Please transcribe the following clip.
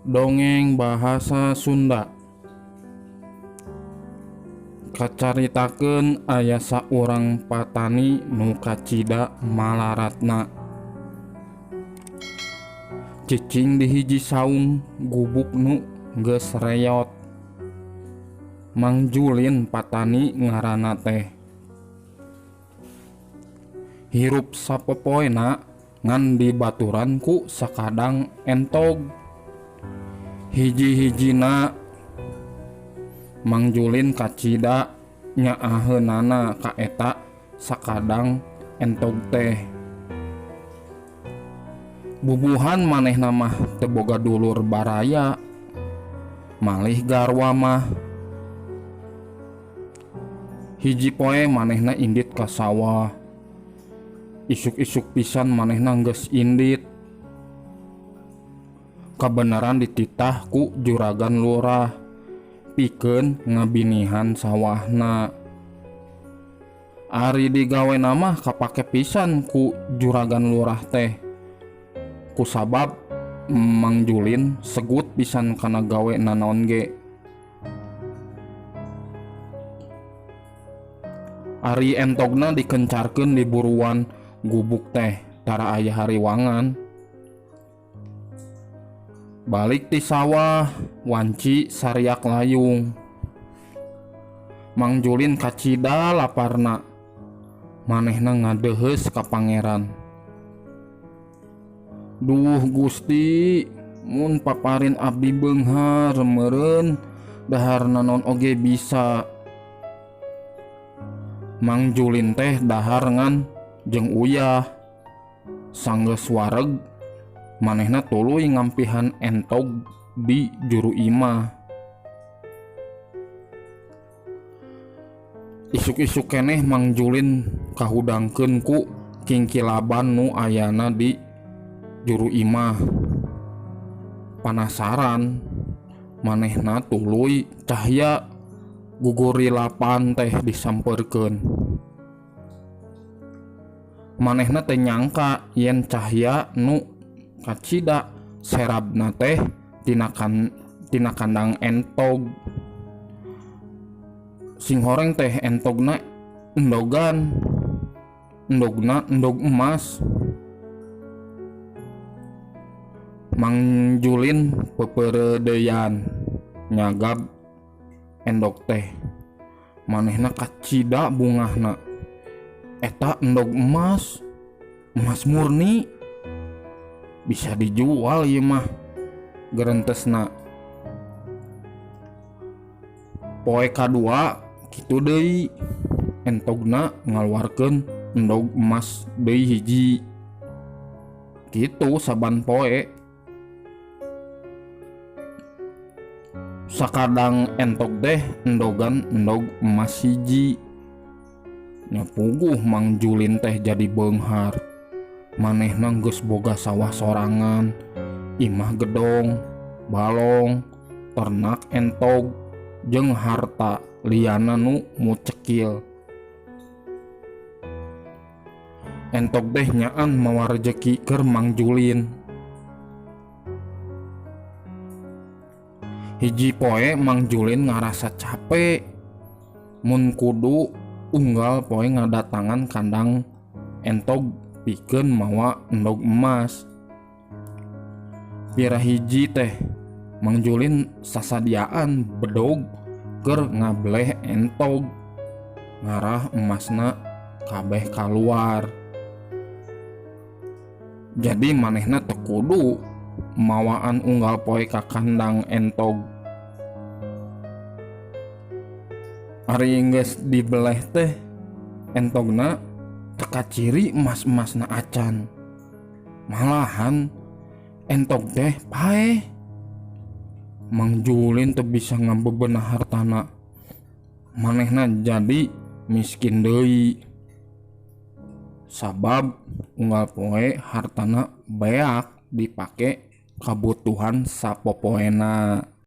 Dongeng bahasa Sunda. Kacaritakeun aya saurang patani nu kacida malaratna. Cicing di hiji saung gubuk nu geus reot. Mang Julin patani ngaranna teh. Hirup sapopoena ngan dibaturan ku sakadang entog. Hiji-hijina Mang Julin kacida nyaaheunana ka eta sakadang entog teh. Bubuhan manehna mah teu boga dulur baraya, malih garwa mah. Hiji poe manehna indit ka sawah. Isuk-isuk pisan manehna geus indit. Kabeneran dititah ku juragan lurah pikeun ngabinihan sawahna. Ari digawena mah kapake pisan ku juragan lurah teh. Kusabab Mang Julin segut pisan kana gawe nanaon ge. Ari entogna dikencarkeun di buruan gubuk teh tara aya hariwangan. Balik ti sawah, wanci sariak layung. Mang Julin kacida laparna. Manehna ngadeuheus ka pangeran. Duh Gusti, mun paparin abdi beunghar meureun dahar naon oge bisa. Mang Julin teh dahar ngan jeung uyah. Sanggeus wareg manehna tuluy ngampihan entog di juru imah. Isuk-isuk keneh Mang Julin kahudangkeun ku kingkilaban nu ayana di juru imah. Panasaran, manehna tuluy cahya gugurilapan teh disampeurkeun. Manehna teh nyangka yen cahya nu kacida serabna teh tina kandang entog. Sing horeng teh entogna endogan, endogna endog emas. Mang Julin peperedeyan nyagab endog teh. Manehna kacida bungahna. Eta endog emas, emas murni. Bisa dijual ieu mah gerentesna. Poe kadua kitu deui, entogna ngaluarkeun endog emas deui hiji. Kitu saban poe. Sakadang entog teh endogan endog emas hiji. Nya puguh Mang Julin teh jadi beunghar. Manehna geus boga sawah sorangan, imah gedong, balong, ternak entog, jeung harta liana nu mucekil. Entog teh nyaan mawa rejeki keur Mang Julin. Hiji poe Mang Julin ngarasa capek mun kudu unggal poe ngadatangan kandang entog pikeun mawa endog emas. Pira hiji teh Mang Julin sasadiaan bedog keur ngableh entog. Ngarah emasna kabeh kaluar. Jadi manehna teu kudu mawaan unggal poe ka kandang entog. Ari geus dibeleh teh entogna teu kaciri emas-emasna acan. Malahan entog teh paeh. Mang Julin teu bisa ngabebenah hartana. Manehna jadi miskin deui. Sabab unggal poe hartana beak dipake kabutuhan sapopoena.